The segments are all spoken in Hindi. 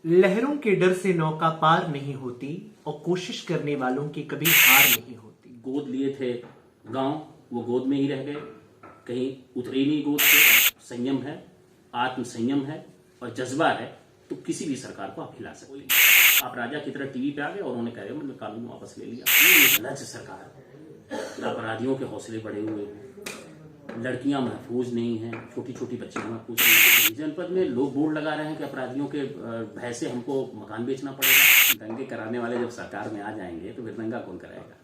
लहरों के डर से नौका पार नहीं होती और कोशिश करने वालों की कभी हार नहीं होती। गोद लिए थे गांव, वो गोद में ही रह गए, कहीं उतरे नहीं गोद से। संयम है, आत्म संयम है और जज्बा है तो किसी भी सरकार को आप हिला सकते हैं। आप राजा की तरह टीवी पे आ गए और उन्होंने कहा मैंने कानून वापस ले लिया। ये गलत सरकार, अपराधियों के हौसले बढ़े हुए हैं, लड़कियां महफूज नहीं हैं, छोटी छोटी बच्चियां महफूज नहीं हैं। जनपद में लोग बोर्ड लगा रहे हैं कि अपराधियों के भय से हमको मकान बेचना पड़ेगा। दंगे कराने वाले जब सरकार में आ जाएंगे तो फिर दंगा कौन कराएगा।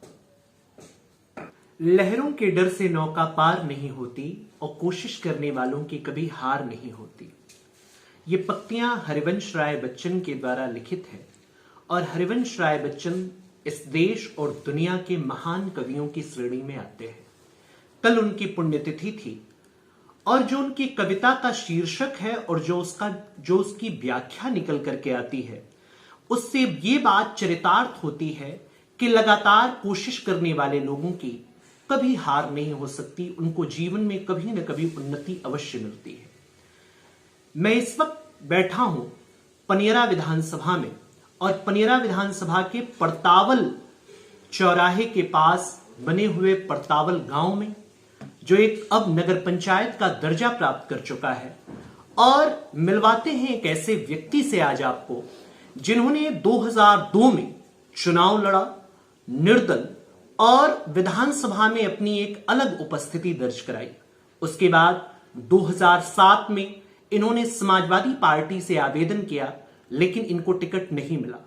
लहरों के डर से नौका पार नहीं होती और कोशिश करने वालों की कभी हार नहीं होती। ये पंक्तियां हरिवंश राय बच्चन के द्वारा लिखित है और हरिवंश राय बच्चन इस देश और दुनिया के महान कवियों की श्रेणी में आते हैं। कल उनकी पुण्यतिथि थी और जो उनकी कविता का शीर्षक है और जो उसकी व्याख्या निकल करके आती है, उससे ये बात चरितार्थ होती है कि लगातार कोशिश करने वाले लोगों की कभी हार नहीं हो सकती। उनको जीवन में कभी न कभी उन्नति अवश्य मिलती है। मैं इस वक्त बैठा हूं पनियरा विधानसभा में और पनियरा विधानसभा के पड़तावल चौराहे के पास बने हुए पड़तावल गांव में, जो एक अब नगर पंचायत का दर्जा प्राप्त कर चुका है। और मिलवाते हैं एक ऐसे व्यक्ति से आज आपको जिन्होंने 2002 में चुनाव लड़ा, निर्दल, और विधानसभा में अपनी एक अलग उपस्थिति दर्ज कराई। उसके बाद 2007 में इन्होंने समाजवादी पार्टी से आवेदन किया, लेकिन इनको टिकट नहीं मिला।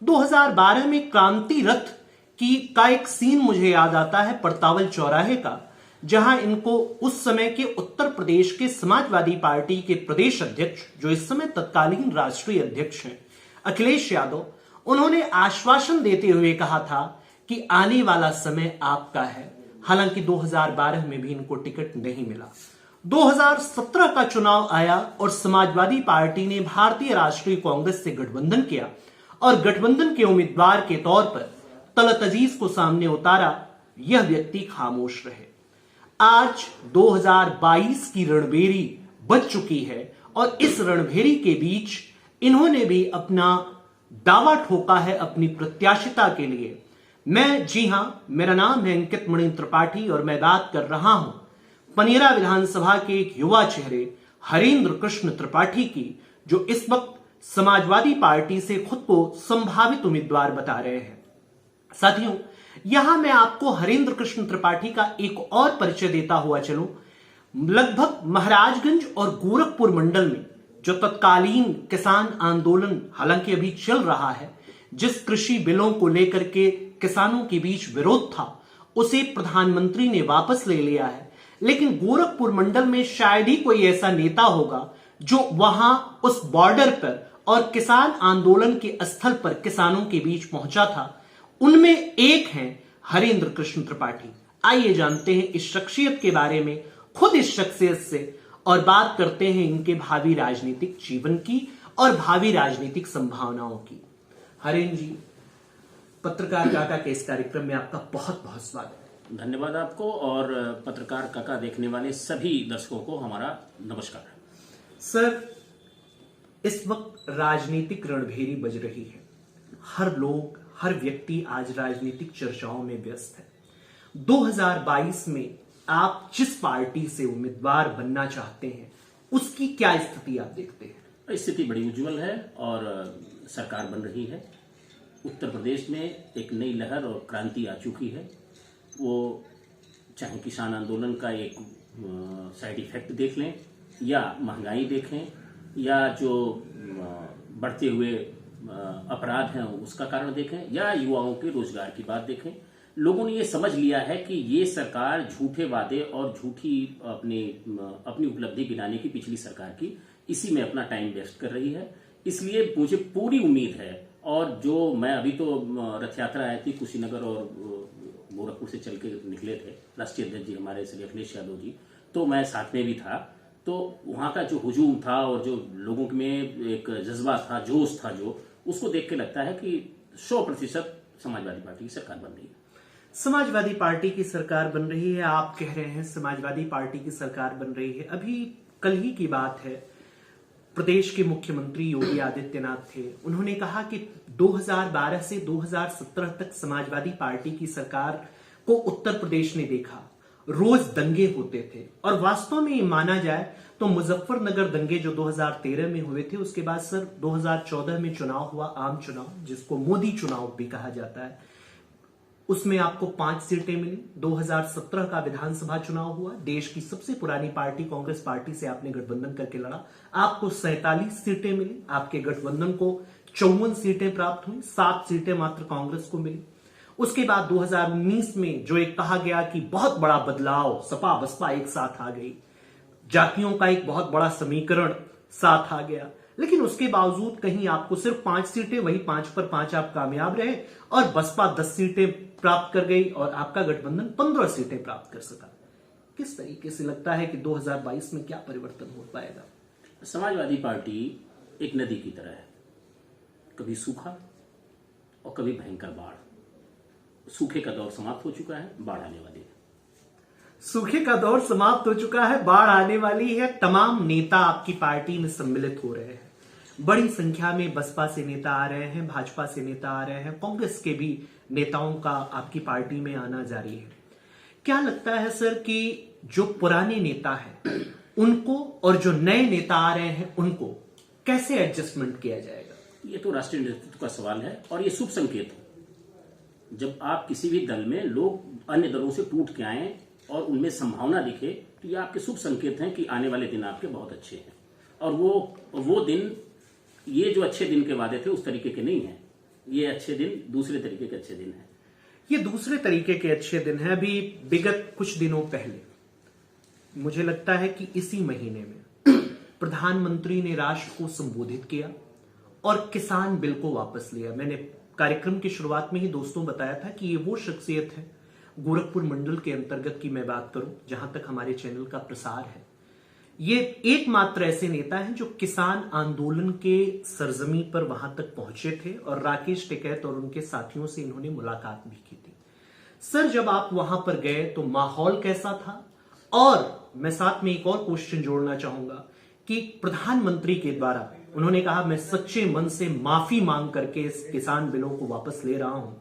2012 में क्रांति रथ का एक सीन मुझे याद आता है पड़तावल चौराहे का, जहां इनको उस समय के उत्तर प्रदेश के समाजवादी पार्टी के प्रदेश अध्यक्ष, जो इस समय तत्कालीन राष्ट्रीय अध्यक्ष हैं, अखिलेश यादव, उन्होंने आश्वासन देते हुए कहा था कि आने वाला समय आपका है। हालांकि 2012 में भी इनको टिकट नहीं मिला। 2017 का चुनाव आया और समाजवादी पार्टी ने भारतीय राष्ट्रीय कांग्रेस से गठबंधन किया और गठबंधन के उम्मीदवार के तौर पर तलत अजीज को सामने उतारा। यह व्यक्ति खामोश रहे। आज 2022 की रणभेरी बज चुकी है और इस रणभेरी के बीच इन्होंने भी अपना दावा ठोका है अपनी प्रत्याशिता के लिए। जी हां, मेरा नाम है अंकित मणि त्रिपाठी और मैं बात कर रहा हूं पनियरा विधानसभा के एक युवा चेहरे हरेंद्र कृष्ण त्रिपाठी की, जो इस वक्त समाजवादी पार्टी से खुद को संभावित उम्मीदवार बता रहे हैं। साथियों, यहां मैं आपको हरेंद्र कृष्ण त्रिपाठी का एक और परिचय देता हुआ चलूं। लगभग महाराजगंज और गोरखपुर मंडल में जो तत्कालीन किसान आंदोलन हालांकि अभी चल रहा है, जिस कृषि बिलों को लेकर के किसानों के बीच विरोध था, उसे प्रधानमंत्री ने वापस ले लिया है। लेकिन गोरखपुर मंडल में शायद ही कोई ऐसा नेता होगा जो वहां उस बॉर्डर पर और किसान आंदोलन के स्थल पर किसानों के बीच पहुंचा था। उनमें एक हैं हरेंद्र कृष्ण त्रिपाठी। आइए जानते हैं इस शख्सियत के बारे में, खुद इस शख्सियत से, और बात करते हैं इनके भावी राजनीतिक जीवन की और भावी राजनीतिक संभावनाओं की। हरेंद्र जी, पत्रकार काका के इस कार्यक्रम में आपका बहुत बहुत स्वागत है। धन्यवाद आपको और पत्रकार काका देखने वाले सभी दर्शकों को हमारा नमस्कार। सर, इस वक्त राजनीतिक रणभेरी बज रही है। हर लोग, हर व्यक्ति आज राजनीतिक चर्चाओं में व्यस्त है। 2022 में आप जिस पार्टी से उम्मीदवार बनना चाहते हैं, उसकी क्या स्थिति आप देखते हैं? स्थिति बड़ी उज्जवल है और सरकार बन रही है। उत्तर प्रदेश में एक नई लहर और क्रांति आ चुकी है। वो चाहे किसान आंदोलन का एक साइड इफेक्ट देख लें, या महंगाई देखें, या जो बढ़ते हुए अपराध हैं उसका कारण देखें, या युवाओं के रोजगार की बात देखें। लोगों ने ये समझ लिया है कि ये सरकार झूठे वादे और झूठी अपनी उपलब्धि गिनाने की पिछली सरकार की, इसी में अपना टाइम वेस्ट कर रही है। इसलिए मुझे पूरी उम्मीद है, और जो मैं अभी तो रथ यात्रा आई थी कुशीनगर और गोरखपुर से चल के निकले थे, राष्ट्रीय अध्यक्ष जी हमारे श्री अखिलेश यादव जी, तो मैं साथ में भी था। तो वहां का जो हुजूम था और जो लोगों में एक जज्बा था, जोश था, जो उसको देख के लगता है कि 100% समाजवादी पार्टी की सरकार बन रही है। समाजवादी पार्टी की सरकार बन रही है, आप कह रहे हैं समाजवादी पार्टी की सरकार बन रही है। अभी कल ही की बात है, प्रदेश के मुख्यमंत्री योगी आदित्यनाथ थे, उन्होंने कहा कि 2012 से 2017 तक समाजवादी पार्टी की सरकार को उत्तर प्रदेश ने देखा, रोज दंगे होते थे। और वास्तव में ये माना जाए तो मुजफ्फरनगर दंगे जो 2013 में हुए थे, उसके बाद सर 2014 में चुनाव हुआ, आम चुनाव, जिसको मोदी चुनाव भी कहा जाता है, उसमें आपको 5 सीटें मिली। 2017 का विधानसभा चुनाव हुआ, देश की सबसे पुरानी पार्टी कांग्रेस पार्टी से आपने गठबंधन करके लड़ा, आपको 47 सीटें मिली। आपके गठबंधन को 54 सीटें प्राप्त हुई, 7 सीटें मात्र कांग्रेस को मिली। उसके बाद 2019 में जो एक कहा गया कि बहुत बड़ा बदलाव, सपा बसपा एक साथ आ गई, जातियों का एक बहुत बड़ा समीकरण साथ आ गया, लेकिन उसके बावजूद कहीं आपको सिर्फ 5 सीटें, वही 5 पर 5 आप कामयाब रहे, और बसपा 10 सीटें प्राप्त कर गई और आपका गठबंधन 15 सीटें प्राप्त कर सका। किस तरीके से लगता है कि 2022 में क्या परिवर्तन हो पाएगा? समाजवादी पार्टी एक नदी की तरह है, कभी सूखा और कभी भयंकर बाढ़। सूखे का दौर समाप्त हो चुका है, बाढ़ आने वाली है। सूखे का दौर समाप्त हो चुका है, बाढ़ आने वाली है। तमाम नेता आपकी पार्टी में सम्मिलित हो रहे हैं, बड़ी संख्या में बसपा से नेता आ रहे हैं, भाजपा से नेता आ रहे हैं, कांग्रेस के भी नेताओं का आपकी पार्टी में आना जारी है। क्या लगता है सर कि जो पुराने नेता हैं उनको और जो नए नेता आ रहे हैं उनको कैसे एडजस्टमेंट किया जाएगा? ये तो राष्ट्रीय नेतृत्व का सवाल है और ये शुभ संकेत है। जब आप किसी भी दल में लोग अन्य दलों से टूट के आए और उनमें संभावना दिखे, तो ये आपके शुभ संकेत हैं कि आने वाले दिन आपके बहुत अच्छे हैं। और वो दिन, ये जो अच्छे दिन के वादे थे उस तरीके के नहीं हैं। ये अच्छे दिन दूसरे तरीके के अच्छे दिन हैं। ये दूसरे तरीके के अच्छे दिन हैं। अभी विगत कुछ दिनों पहले मुझे लगता है कि इसी महीने में प्रधानमंत्री ने राष्ट्र को संबोधित किया और किसान बिल को वापस लिया। मैंने कार्यक्रम की शुरुआत में ही दोस्तों बताया था कि ये वो शख्सियत है, गोरखपुर मंडल के अंतर्गत की मैं बात करूं, जहां तक हमारे चैनल का प्रसार है, ये एकमात्र ऐसे नेता हैं जो किसान आंदोलन के सरजमी पर वहां तक पहुंचे थे और राकेश टिकैत और उनके साथियों से इन्होंने मुलाकात भी की थी। सर, जब आप वहां पर गए तो माहौल कैसा था? और मैं साथ में एक और क्वेश्चन जोड़ना चाहूंगा कि प्रधानमंत्री के द्वारा उन्होंने कहा मैं सच्चे मन से माफी मांग करके इस किसान बिलों को वापस ले रहा हूं।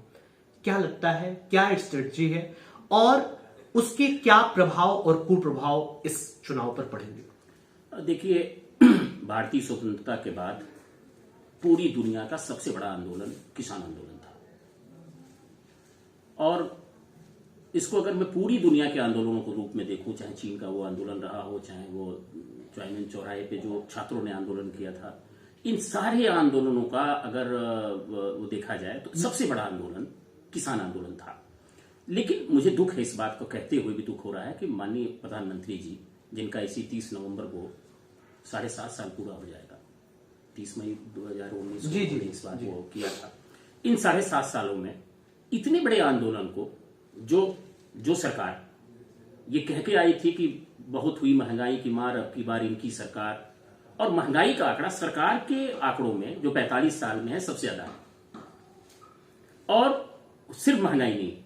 क्या लगता है, क्या स्ट्रेटजी है और उसके क्या प्रभाव और कुप्रभाव इस चुनाव पर पड़ेंगे? देखिए, भारतीय स्वतंत्रता के बाद पूरी दुनिया का सबसे बड़ा आंदोलन किसान आंदोलन था। और इसको अगर मैं पूरी दुनिया के आंदोलनों के रूप में देखूं, चाहे चीन का वो आंदोलन रहा हो, चाहे वो चाइनीन चौराहे पे जो छात्रों ने आंदोलन किया था, इन सारे आंदोलनों का अगर वो देखा जाए तो सबसे बड़ा आंदोलन किसान आंदोलन था। लेकिन मुझे दुख है, इस बात को कहते हुए भी दुख हो रहा है कि माननीय प्रधानमंत्री जी, जिनका इसी 30 नवंबर को 7.5 साल पूरा हो जाएगा, 30 मई 2019 को इस बात को किया था, इन 7.5 सालों में इतने बड़े आंदोलन को जो सरकार ये कह के आई थी कि बहुत हुई महंगाई की मार, अब की बार इनकी सरकार, और महंगाई का आंकड़ा सरकार के आंकड़ों में जो 45 साल में है सबसे ज्यादा है। और सिर्फ महंगाई नहीं,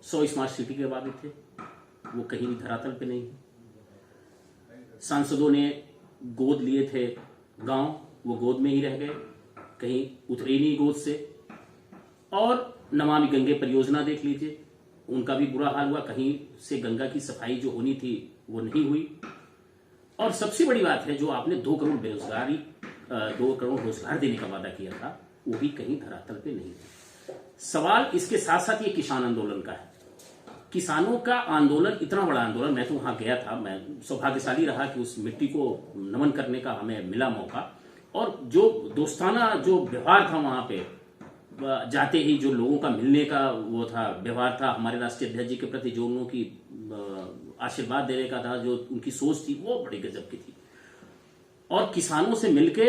100 स्मार्ट सिटी के वादे थे, वो कहीं भी धरातल पे नहीं। सांसदों ने गोद लिए थे गांव, वो गोद में ही रह गए, कहीं उतरे नहीं गोद से। और नमामि गंगे परियोजना देख लीजिए, उनका भी बुरा हाल हुआ, कहीं से गंगा की सफाई जो होनी थी वो नहीं हुई। और सबसे बड़ी बात है, जो आपने 2 करोड़ रोजगार देने का वादा किया था, वो भी कहीं धरातल पे नहीं है। सवाल इसके साथ साथ ये किसान आंदोलन का है। किसानों का आंदोलन, इतना बड़ा आंदोलन, मैं तो वहां गया था, मैं सौभाग्यशाली रहा कि उस मिट्टी को नमन करने का हमें मिला मौका। और जो दोस्ताना जो व्यवहार था वहां पे, जाते ही जो लोगों का मिलने का वो था, व्यवहार था हमारे राष्ट्रीय अध्यक्ष जी के प्रति, जो उन्हों की आशीर्वाद देने का था, जो उनकी सोच थी, वो बड़ी गजब की थी। और किसानों से मिलके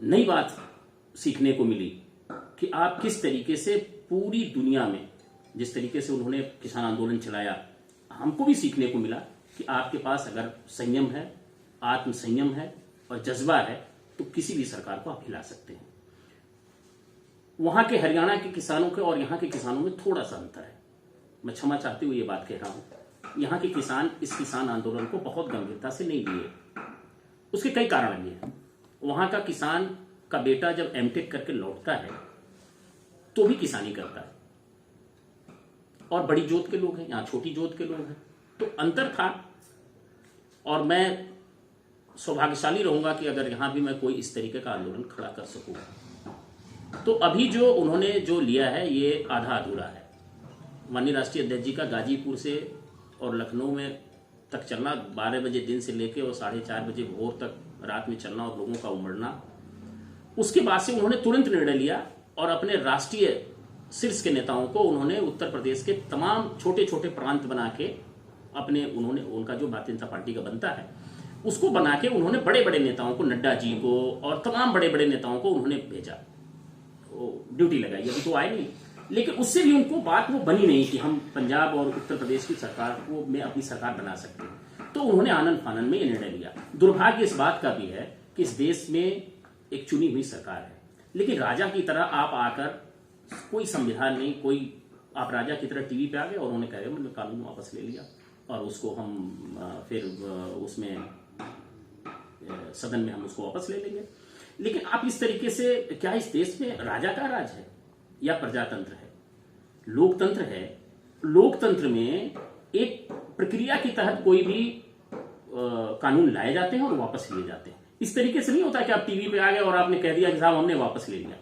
नई बात सीखने को मिली कि आप किस तरीके से पूरी दुनिया में, जिस तरीके से उन्होंने किसान आंदोलन चलाया, हमको भी सीखने को मिला कि आपके पास अगर संयम है, आत्मसंयम है और जज्बा है, तो किसी भी सरकार को आप हिला सकते हैं। वहां के हरियाणा के किसानों के और यहां के किसानों में थोड़ा सा अंतर है। मैं क्षमा चाहते हुए ये बात कह रहा हूं, यहां के किसान इस किसान आंदोलन को बहुत गंभीरता से नहीं लिए। उसके कई कारण भी हैं। वहां का किसान का बेटा जब एमटेक करके लौटता है तो भी किसानी करता है, और बड़ी जोत के लोग हैं, यहाँ छोटी जोत के लोग हैं, तो अंतर था। और मैं सौभाग्यशाली रहूंगा कि अगर यहां भी मैं कोई इस तरीके का आंदोलन खड़ा कर सकूं। तो अभी जो उन्होंने जो लिया है ये आधा अधूरा है। माननीय राष्ट्रीय अध्यक्ष जी का गाजीपुर से और लखनऊ में तक चलना, 12 बजे दिन से लेके और 4:30 बजे भोर तक रात में चलना और लोगों का उमड़ना, उसके बाद से उन्होंने तुरंत निर्णय लिया और अपने राष्ट्रीय शीर्ष के नेताओं को उन्होंने उत्तर प्रदेश के तमाम छोटे छोटे प्रांत बना के अपने उन्होंने उनका जो भारतीय जनता पार्टी का बनता है उसको बना के उन्होंने बड़े बड़े नेताओं को, नड्डा जी को और तमाम बड़े बड़े नेताओं को उन्होंने भेजा, ड्यूटी लगाई। अभी तो आए नहीं, लेकिन उससे भी उनको बात वो बनी नहीं कि हम पंजाब और उत्तर प्रदेश की सरकार को में अपनी सरकार बना सकते हैं। तो उन्होंने आनंद फानन में ये निर्णय लिया। दुर्भाग्य इस बात का भी है कि इस देश में एक चुनी हुई सरकार है, लेकिन राजा की तरह आप आकर कोई संविधान नहीं, कोई आप राजा की तरह टीवी पे आ गए और उन्होंने कहा मैंने कानून वापस ले लिया और उसको हम फिर उसमें सदन में हम उसको वापस ले लेंगे। लेकिन आप इस तरीके से, क्या इस देश में राजा का राज है या प्रजातंत्र है, लोकतंत्र है? लोकतंत्र में एक प्रक्रिया के तहत कोई भी कानून लाए जाते हैं और वापस लिए जाते हैं। इस तरीके से नहीं होता कि आप टीवी पे आ गए और आपने कह दिया कि साहब हमने वापस ले लिया।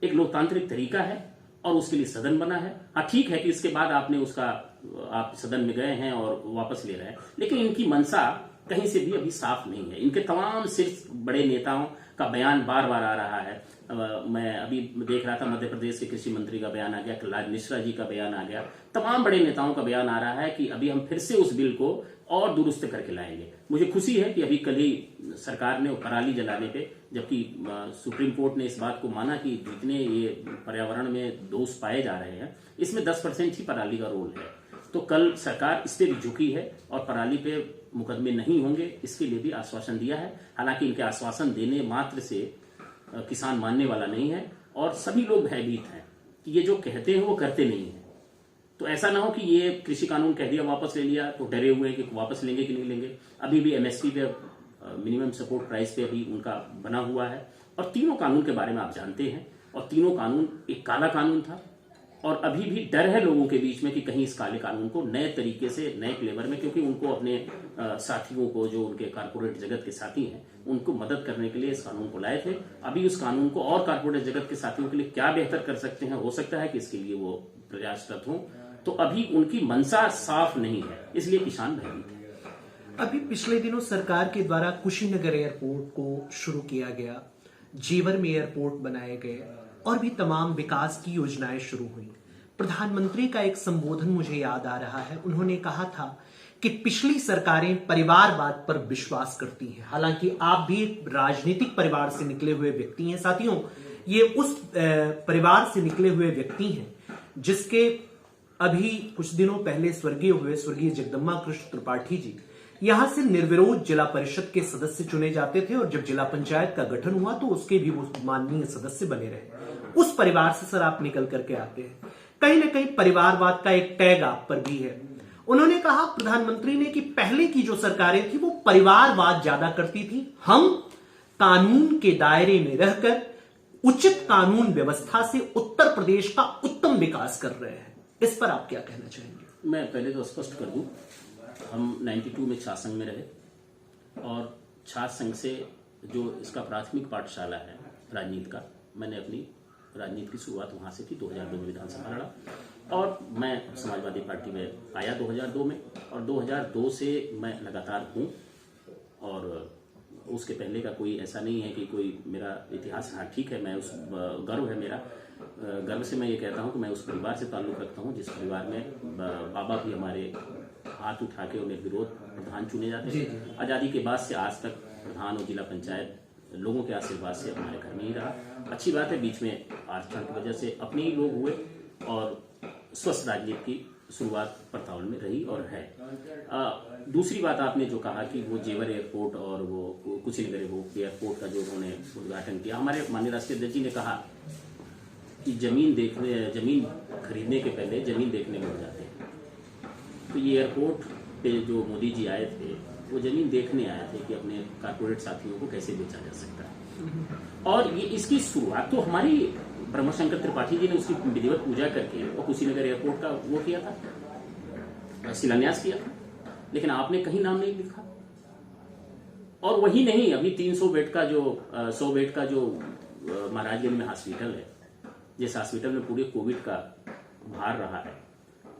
एक लोकतांत्रिक तरीका है और उसके लिए सदन बना है। हाँ ठीक है कि इसके बाद आपने उसका, आप सदन में गए हैं और वापस ले रहे हैं, लेकिन इनकी मंशा कहीं से भी अभी साफ नहीं है। इनके तमाम शीर्ष बड़े नेताओं का बयान बार बार आ रहा है। मैं अभी देख रहा था मध्य प्रदेश के कृषि मंत्री का बयान आ गया, कलराज मिश्रा जी का बयान आ गया, तमाम बड़े नेताओं का बयान आ रहा है कि अभी हम फिर से उस बिल को और दुरुस्त करके लाएंगे। मुझे खुशी है कि अभी कल ही सरकार ने पराली जलाने पे, जबकि सुप्रीम कोर्ट ने इस बात को माना कि जितने ये पर्यावरण में दोष पाए जा रहे हैं इसमें 10% ही पराली का रोल है, तो कल सरकार इस पे भी झुकी है और पराली पे मुकदमे नहीं होंगे इसके लिए भी आश्वासन दिया है। हालांकि इनके आश्वासन देने मात्र से किसान मानने वाला नहीं है और सभी लोग भयभीत हैं कि ये जो कहते हैं वो करते नहीं है। तो ऐसा ना हो कि ये कृषि कानून कह दिया वापस ले लिया तो डरे हुए हैं कि वापस लेंगे कि नहीं लेंगे। अभी भी एमएसपी पे, मिनिमम सपोर्ट प्राइस पे अभी उनका बना हुआ है। और तीनों कानून के बारे में आप जानते हैं, और तीनों कानून एक काला कानून था और अभी भी डर है लोगों के बीच में कि कहीं इस काले कानून को नए तरीके से, नए फ्लेवर में, क्योंकि उनको अपने साथियों को, जो उनके कारपोरेट जगत के साथी हैं, उनको मदद करने के लिए इस कानून को लाए थे। अभी उस कानून को और कारपोरेट जगत के साथियों के लिए क्या बेहतर कर सकते हैं, हो सकता है कि इसके लिए वो प्रयासरत हों। तो अभी उनकी मंशा साफ नहीं है, इसलिए किसान भयभीत है। अभी पिछले दिनों सरकार के द्वारा कुशीनगर एयरपोर्ट को शुरू किया गया, जेवर में एयरपोर्ट बनाए गए और भी तमाम विकास की योजनाएं शुरू हुई। प्रधानमंत्री का एक संबोधन मुझे याद आ रहा है। उन्होंने कहा था कि पिछली सरकारें परिवारवाद पर विश्वास करती हैं। हालांकि आप भी एक राजनीतिक परिवार से निकले हुए व्यक्ति हैं साथियों, ये उस परिवार से निकले हुए व्यक्ति हैं जिसके अभी कुछ दिनों पहले स्वर्गीय जगदम्बा कृष्ण त्रिपाठी जी यहां से निर्विरोध जिला परिषद के सदस्य चुने जाते थे और जब जिला पंचायत का गठन हुआ तो उसके भी वो माननीय सदस्य बने रहे। उस परिवार से सर आप निकल करके आते हैं, कहीं ना कहीं परिवारवाद का एक टैग आप पर भी है। उन्होंने कहा, प्रधानमंत्री ने, कि पहले की जो सरकारें थी वो परिवारवाद ज्यादा करती थी, हम कानून के दायरे में रहकर उचित कानून व्यवस्था से उत्तर प्रदेश का उत्तम विकास कर रहे हैं। इस पर आप क्या कहना चाहेंगे? मैं पहले तो स्पष्ट कर दूं, हम 92 में छात्र संघ में रहे और छात्र संघ से जो इसका प्राथमिक पाठशाला है राजनीति का, मैंने अपनी राजनीति की शुरुआत वहां से की। 2002 में विधानसभा लड़ा और मैं समाजवादी पार्टी में आया 2002 में, और 2002 से मैं लगातार हूँ। और उसके पहले का कोई ऐसा नहीं है कि कोई मेरा इतिहास, हाँ ठीक है, मैं उस गर्व है मेरा, गर्व से मैं ये कहता हूँ कि मैं उस परिवार से ताल्लुक़ रखता हूँ जिस परिवार में बाबा भी हमारे हाथ उठा के और निर्विरोध प्रधान चुने जाते हैं। आज़ादी के बाद से आज तक प्रधान और जिला पंचायत लोगों के आशीर्वाद से हमारे घर में ही रहा। अच्छी बात है, बीच में आरक्षण की वजह से अपने ही लोग हुए और स्वस्थ राजनीति की शुरुआत परतावल में रही और है। दूसरी बात, आपने जो कहा कि वो जेवर एयरपोर्ट और वो कुशीनगर एयरपोर्ट का जो उन्होंने उद्घाटन किया, हमारे माननीय राष्ट्रीय अध्यक्ष जी ने कहा कि जमीन खरीदने के पहले जमीन देखने में हो जाते हैं। तो ये एयरपोर्ट पे जो मोदी जी आए थे वो जमीन देखने आए थे कि अपने कारपोरेट साथियों को कैसे बेचा जा सकता है। और ये इसकी शुरुआत तो हमारी ब्रह्मशंकर त्रिपाठी जी ने उसकी विधिवत पूजा करके और कुशीनगर एयरपोर्ट का वो किया था, शिलान्यास किया था, लेकिन आपने कहीं नाम नहीं लिखा। और वही नहीं, अभी 300 बेड का जो 100 बेड का जो महाराजगंज में हॉस्पिटल है, जिस हॉस्पिटल में पूरे कोविड का भार रहा है,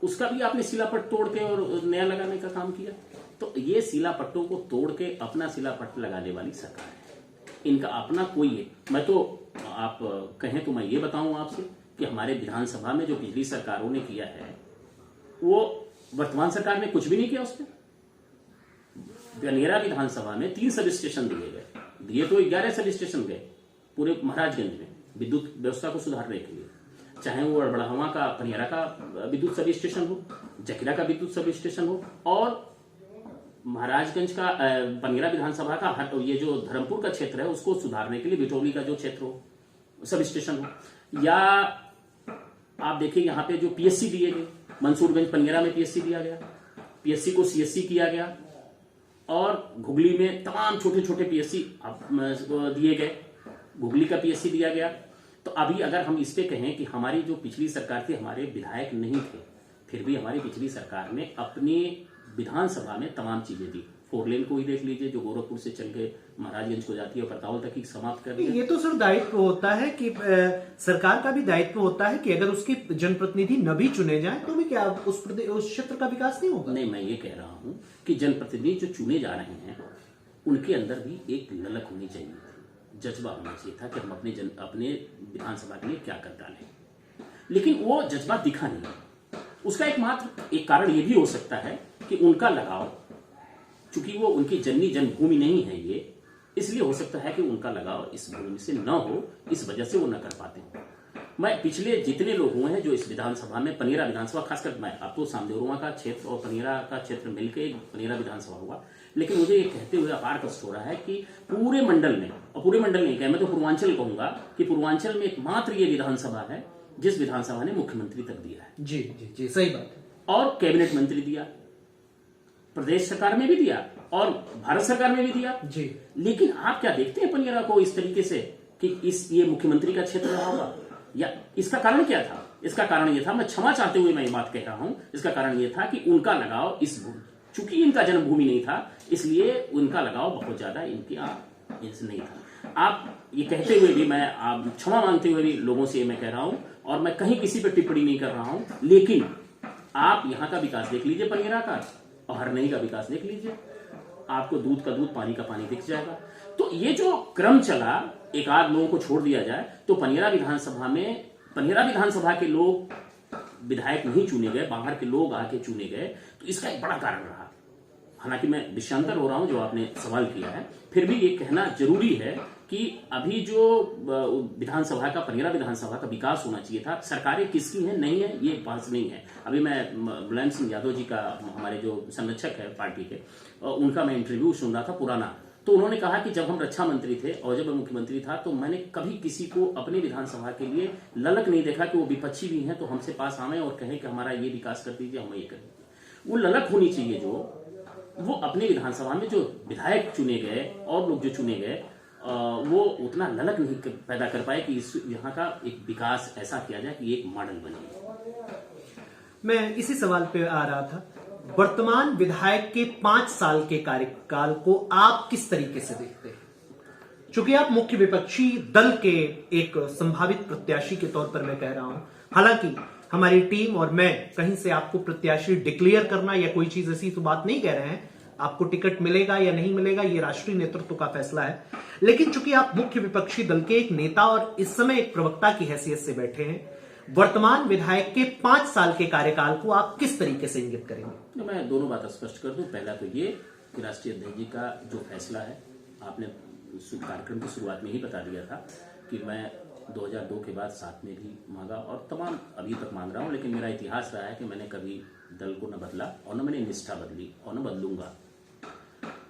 उसका भी आपने शिलापट्ट तोड़ के और नया लगाने का काम किया। तो ये शिलापट्टों को तोड़ के अपना शिलापट्ट लगाने वाली सरकार है, इनका अपना कोई है। मैं तो आप कहें तो मैं ये बताऊं आपसे कि हमारे विधानसभा में जो पिछली सरकारों ने किया है वो वर्तमान सरकार ने कुछ भी नहीं किया। उसमें बनेरा विधानसभा में 3 सब स्टेशन दिए तो 11 सब स्टेशन गए पूरे महाराजगंज में विद्युत व्यवस्था को सुधारने के लिए, चाहे वो बड़हवा का पनियरा का विद्युत सब स्टेशन हो, जकिरा का विद्युत सब स्टेशन हो, और महाराजगंज का पनियरा विधानसभा का ये जो धर्मपुर का क्षेत्र है उसको सुधारने के लिए बिटोली का जो क्षेत्र हो सब स्टेशन हो, या आप देखिए यहाँ पे जो पीएससी दिए गए, मंसूरगंज पनियरा में पीएससी दिया गया, पीएससी को सीएससी किया गया, और घुगली में तमाम छोटे छोटे पीएससी दिए गए, घुगली का पीएससी दिया गया। तो अभी अगर हम इस पे कहें कि हमारी जो पिछली सरकार थी, हमारे विधायक नहीं थे, फिर भी हमारी पिछली सरकार ने अपनी विधानसभा में तमाम चीजें दी। 4 लेन को ही देख लीजिए, जो गोरखपुर से चल के महाराजगंज को जाती है और करतावल तक ही समाप्त कर दिया। ये तो सर दायित्व होता है कि सरकार का भी दायित्व होता है कि अगर उसके जनप्रतिनिधि न भी चुने जाए तो भी क्या उस क्षेत्र का विकास नहीं होगा? नहीं, मैं ये कह रहा हूं कि जनप्रतिनिधि जो चुने जा रहे हैं उनके अंदर भी एक ललक होनी चाहिए, जज्बा होना चाहिए था कि हम अपने विधानसभा के लिए क्या कर डालें, लेकिन वो जज्बा दिखा नहीं। उसका एक कारण ये भी हो सकता है कि उनका लगाव, चूंकि वो उनकी जन्मभूमि नहीं है ये, इसलिए हो सकता है कि उनका लगाव इस भूमि से न हो, इस वजह से वो न कर पाते हैं। मैं पिछले जितने लोग हुए हैं जो इस विधानसभा में, पनियरा विधानसभा खासकर, मैं अब तो सामदेवरुआ का क्षेत्र और पनियरा का क्षेत्र मिलकर पनियरा विधानसभा हुआ, लेकिन मुझे ये कहते हुए अपार कष्ट हो रहा है कि पूरे मंडल में, और पूरे मंडल नहीं कहें, मैं तो पूर्वांचल कहूंगा कि पूर्वांचल में एकमात्र ये विधानसभा है जिस विधानसभा ने मुख्यमंत्री तक दिया है। जी जी जी, सही बात है। और कैबिनेट मंत्री दिया, प्रदेश सरकार में भी दिया और भारत सरकार में भी दिया जी। लेकिन आप क्या देखते हैं पनियरा को इस तरीके से कि ये मुख्यमंत्री का क्षेत्र रहा होगा? या इसका कारण क्या था? इसका कारण यह था, मैं क्षमा चाहते हुए मैं ये बात कह रहा हूं, इसका कारण यह था कि उनका लगाव इस भूमि, चूंकि इनका जन्मभूमि नहीं था इसलिए उनका लगाव बहुत ज्यादा इनसे नहीं था। आप ये कहते हुए भी, मैं आप क्षमा मांगते हुए भी लोगों से मैं कह रहा हूं, और मैं कहीं किसी पर टिप्पणी नहीं कर रहा हूं, लेकिन आप यहाँ का विकास देख लीजिए पनियरा का, और हरनई का विकास देख लीजिए, आपको दूध का दूध पानी का पानी दिख जाएगा। तो ये जो क्रम चला, एक आध लोगों को छोड़ दिया जाए तो पनियरा विधानसभा के लोग विधायक नहीं चुने गए, बाहर के लोग आके चुने गए, तो इसका एक बड़ा कारण रहा। हालांकि मैं विषयांतर हो रहा हूं जो आपने सवाल किया है, फिर भी ये कहना जरूरी है कि अभी जो विधानसभा का, पनियरा विधानसभा का विकास होना चाहिए था, सरकारें किसकी हैं नहीं है ये बात नहीं है। अभी मैं मुलायम सिंह यादव जी का, हमारे जो संरक्षक है पार्टी के, उनका मैं इंटरव्यू सुन रहा था पुराना, तो उन्होंने कहा कि जब हम रक्षा मंत्री थे और जब मैं मुख्यमंत्री था तो मैंने कभी किसी को अपने विधानसभा के लिए ललक नहीं देखा कि वो विपक्षी भी हैं तो हमसे पास आवे और कहें कि हमारा ये विकास कर दीजिए, हम ये कर दीजिए। वो ललक होनी चाहिए जो वो अपने विधानसभा में जो विधायक चुने गए और लोग जो चुने गए, वो उतना ललक नहीं पैदा कर पाए कि यहाँ का एक विकास ऐसा किया जाए कि एक मॉडल बने। मैं इसी सवाल पे आ रहा था, वर्तमान विधायक के 5 साल के कार्यकाल को आप किस तरीके से देखते हैं? चूंकि आप मुख्य विपक्षी दल के एक संभावित प्रत्याशी के तौर पर मैं कह रहा हूं, हालांकि हमारी टीम और मैं कहीं से आपको प्रत्याशी डिक्लेयर करना या कोई चीज ऐसी तो बात नहीं कह रहे हैं, आपको टिकट मिलेगा या नहीं मिलेगा ये राष्ट्रीय नेतृत्व का फैसला है, लेकिन चूंकि आप मुख्य विपक्षी दल के एक नेता और इस समय एक प्रवक्ता की हैसियत से बैठे हैं, वर्तमान विधायक के 5 साल के कार्यकाल को आप किस तरीके से इंगित करेंगे? तो मैं दोनों बातें स्पष्ट कर दूं। पहला तो ये कि राष्ट्रीय अध्यक्ष जी का जो फैसला है, आपने कार्यक्रम की शुरुआत में ही बता दिया था कि मैं 2002 के बाद 7 में भी मांगा और तमाम अभी तक मांग रहा हूं, लेकिन मेरा इतिहास रहा है कि मैंने कभी दल को न बदला और न मैंने निष्ठा बदली और न बदलूंगा।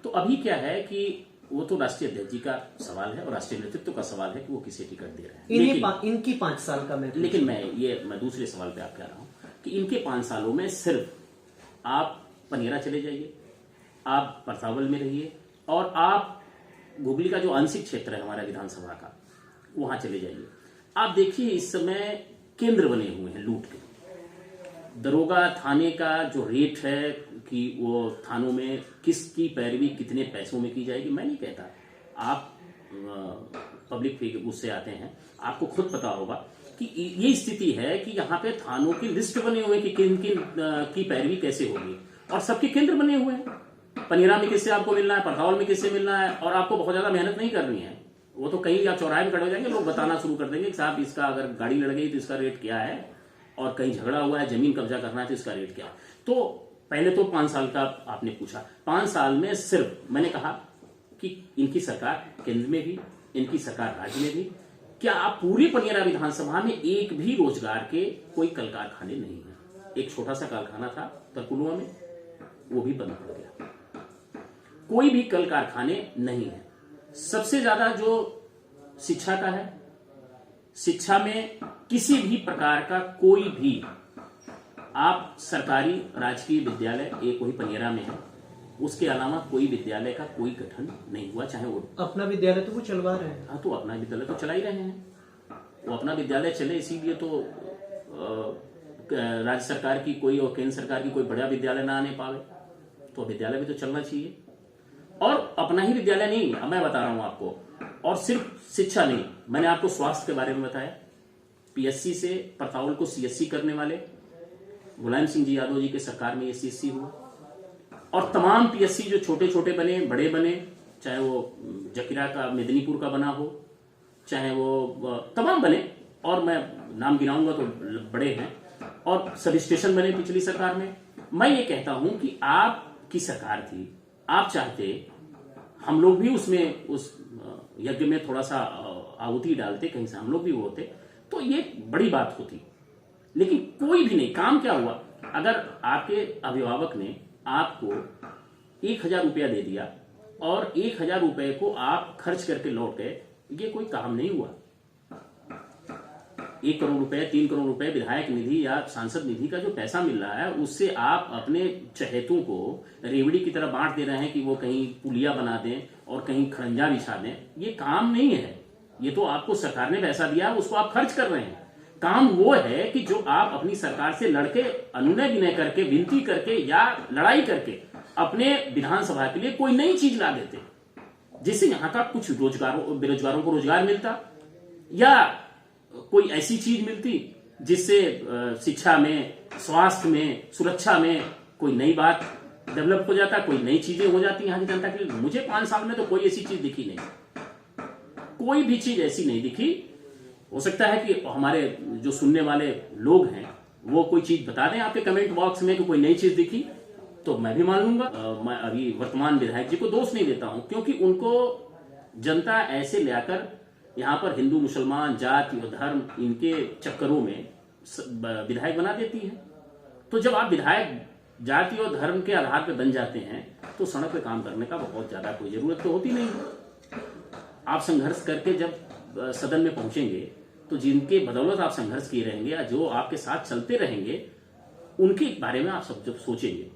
तो अभी क्या है कि वो तो राष्ट्रीय अध्यक्ष जी का सवाल है और राष्ट्रीय नेतृत्व का सवाल है कि वो किसे टिकट दे रहे हैं। इनकी 5 साल का लेकिन मैं दूसरे सवाल पे आप कह रहा हूं कि इनके 5 सालों में सिर्फ आप पनियरा चले जाइए, आप परसावल में रहिए और आप गुगली का जो आंशिक क्षेत्र है हमारा विधानसभा का, वहां चले जाइए। आप देखिए इस समय केंद्र बने हुए हैं लूट के। दरोगा थाने का जो रेट है कि वो थानों में किसकी पैरवी कितने पैसों में की जाएगी, मैं नहीं कहता, आप पब्लिक फिगर उससे आते हैं, आपको खुद पता होगा कि ये स्थिति है कि यहाँ पे थानों की लिस्ट बने हुए हैं कि किन किन की पैरवी कैसे होगी, और सबके केंद्र बने हुए हैं। पनीरा में किससे आपको मिलना है, परसावल में किससे मिलना है, और आपको बहुत ज्यादा मेहनत नहीं करनी है। वो तो कहीं आप चौराहे में खड़े हो जाएंगे, लोग बताना शुरू कर देंगे कि साहब इसका अगर गाड़ी लड़ गई तो इसका रेट क्या है, और कहीं झगड़ा हुआ है, जमीन कब्जा करना है तो इसका रेट क्या है। तो पहले तो 5 साल का आपने पूछा, 5 साल में सिर्फ मैंने कहा कि इनकी सरकार केंद्र में भी, इनकी सरकार राज्य में भी, क्या आप पूरी पनियरा विधानसभा में एक भी रोजगार के कोई कल कारखाने नहीं है। एक छोटा सा कारखाना था तरकुलुआ में, वो भी बंद हो गया। कोई भी कल कारखाने नहीं है। सबसे ज्यादा जो शिक्षा का है, शिक्षा में किसी भी प्रकार का कोई भी आप सरकारी राजकीय विद्यालय एक वही पनियरा में है, उसके अलावा कोई विद्यालय का कोई गठन नहीं हुआ। चाहे वो अपना विद्यालय तो वो चलवा रहे हैं। हाँ, तो अपना विद्यालय तो चला ही रहे हैं। वो अपना विद्यालय चले इसीलिए तो राज्य सरकार की कोई और केंद्र सरकार की कोई बड़ा विद्यालय ना आने पावे, तो विद्यालय भी तो चलना चाहिए। और अपना ही विद्यालय नहीं, अब मैं बता रहा हूं आपको, और सिर्फ शिक्षा नहीं, मैंने आपको स्वास्थ्य के बारे में बताया। पीएससी से परसावल को सीएससी करने वाले मुलायम सिंह जी यादव जी के सरकार में ये सीएससी हुआ, और तमाम पीएससी जो छोटे छोटे बने, बड़े बने, चाहे वो जकीरा का मेदिनीपुर का बना हो, चाहे वो तमाम बने, और मैं नाम गिनाऊंगा तो बड़े हैं, और सब स्टेशन बने पिछली सरकार में। मैं ये कहता हूं कि आपकी सरकार थी, आप चाहते हम लोग भी उसमें उस यज्ञ में थोड़ा सा आहुति डालते, कहीं से हम लोग भी वो होते, तो ये बड़ी बात होती। लेकिन कोई भी नहीं। काम क्या हुआ, अगर आपके अभिभावक ने आपको 1000 रुपया दे दिया और 1000 रुपए को आप खर्च करके लौट गए, ये कोई काम नहीं हुआ। 1 करोड़ रुपए, 3 करोड़ रुपए विधायक निधि या सांसद निधि का जो पैसा मिल रहा है, उससे आप अपने चहेतों को रेवड़ी की तरह बांट दे रहे हैं कि वो कहीं पुलिया बना दें और कहीं खड़ंजा बिछा दें। ये काम नहीं है। ये तो आपको सरकार ने पैसा दिया, उसको आप खर्च कर रहे हैं। काम वो है कि जो आप अपनी सरकार से लड़के, अनुनय विनय करके, विनती करके या लड़ाई करके अपने विधानसभा के लिए कोई नई चीज ला देते, जिससे यहां का कुछ बेरोजगारों को रोजगार मिलता, या कोई ऐसी चीज मिलती जिससे शिक्षा में, स्वास्थ्य में, सुरक्षा में कोई नई बात डेवलप हो जाता, कोई नई चीजें हो जाती यहाँ की जनता के लिए। मुझे 5 साल में तो कोई ऐसी चीज दिखी नहीं, कोई भी चीज ऐसी नहीं दिखी। हो सकता है कि हमारे जो सुनने वाले लोग हैं वो कोई चीज बता दें आपके कमेंट बॉक्स में कि कोई नई चीज दिखी, तो मैं भी मान लूंगा। मैं अभी वर्तमान विधायक जी को दोष नहीं देता हूं, क्योंकि उनको जनता ऐसे लाकर यहाँ पर हिंदू मुसलमान, जाति और धर्म, इनके चक्करों में विधायक बना देती है। तो जब आप विधायक जाति और धर्म के आधार पर बन जाते हैं, तो सड़क पे काम करने का बहुत ज्यादा कोई जरूरत तो होती नहीं। आप संघर्ष करके जब सदन में पहुंचेंगे, तो जिनके बदौलत आप संघर्ष किए रहेंगे या जो आपके साथ चलते रहेंगे, उनके बारे में आप सब जब सोचेंगे,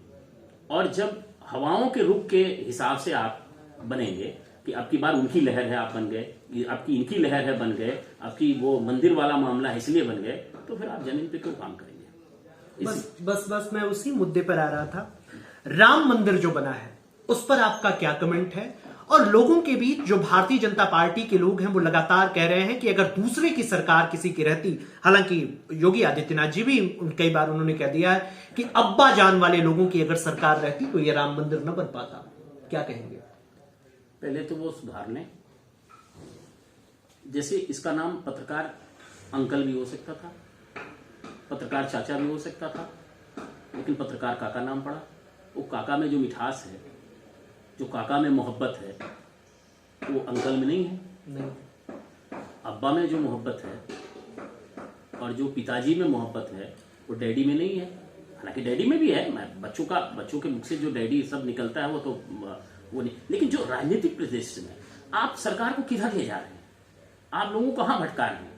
और जब हवाओं के रुख के हिसाब से आप बनेंगे कि अब की बार उनकी लहर है आप बन गए, आपकी इनकी लहर है बन गए, आपकी वो मंदिर वाला मामला है इसलिए बन गए, तो फिर आप जमीन पे क्यों काम करेंगे। बस मैं उसी मुद्दे पर आ रहा था। राम मंदिर जो बना है उस पर आपका क्या कमेंट है? और लोगों के बीच जो भारतीय जनता पार्टी के लोग हैं वो लगातार कह रहे हैं कि अगर दूसरे की सरकार किसी की रहती, हालांकि योगी आदित्यनाथ जी भी कई बार उन्होंने कह दिया है कि अब्बा जान वाले लोगों की अगर सरकार रहती तो ये राम मंदिर न बन पाता। क्या कहेंगे? पहले तो वो सुधार लें। जैसे इसका नाम पत्रकार अंकल भी हो सकता था, पत्रकार चाचा भी हो सकता था, लेकिन पत्रकार काका नाम पड़ा। वो काका में जो मिठास है, जो काका में मोहब्बत है, वो अंकल में नहीं है। नहीं। अब्बा में जो मोहब्बत है और जो पिताजी में मोहब्बत है, वो डैडी में नहीं है। हालांकि डैडी में भी है, मैं बच्चों के मुख से जो डैडी सब निकलता है वो तो वो नहीं। लेकिन जो राजनीतिक परिदृश्य में आप सरकार को किधर ले जा रहे हैं, आप लोगों को कहां भटका रहे हैं,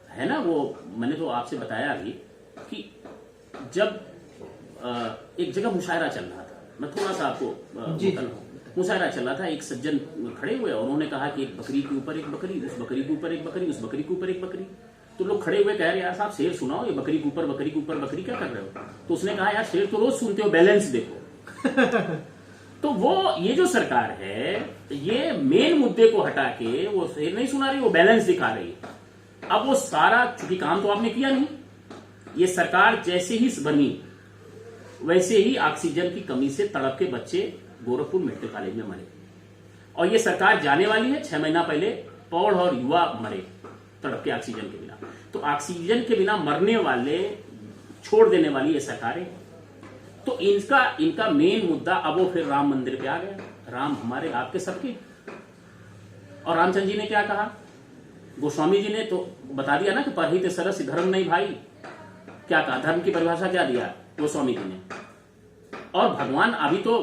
है ना। वो मैंने तो आपसे बताया अभी कि जब एक जगह मुशायरा चल रहा था, मैं थोड़ा सा आपको मुशायरा चल रहा था, एक सज्जन खड़े हुए और उन्होंने कहा कि एक बकरी के ऊपर एक बकरी, उस बकरी के ऊपर एक बकरी, उस बकरी के ऊपर एक बकरी। तो लोग खड़े हुए कह रहे यार साहब शेर सुनाओ, ये बकरी के ऊपर बकरी के ऊपर बकरी क्या कर रहे हो? तो उसने कहा यार शेर तो रोज सुनते हो, बैलेंस देखो। तो वो ये जो सरकार है ये मेन मुद्दे को हटा के वो शेर नहीं सुना रही, वो बैलेंस दिखा रही है। अब वो सारा, चूंकि काम तो आपने किया नहीं, ये सरकार जैसे ही बनी वैसे ही ऑक्सीजन की कमी से तड़प के बच्चे गोरखपुर मेडिकल कॉलेज में मरे, और ये सरकार जाने वाली है 6 महीना पहले पौड़ और युवा मरे तड़प के ऑक्सीजन के बिना। तो ऑक्सीजन के बिना मरने वाले छोड़ देने वाली ये सरकार है। तो इनका मेन मुद्दा अब वो फिर राम मंदिर पे आ गया, राम हमारे आपके सबके। और रामचंद्र जी ने क्या कहा, गोस्वामी जी ने तो बता दिया ना कि परहित सरस धर्म नहीं भाई। क्या कहा, धर्म की परिभाषा क्या दिया गोस्वामी जी ने। और भगवान अभी तो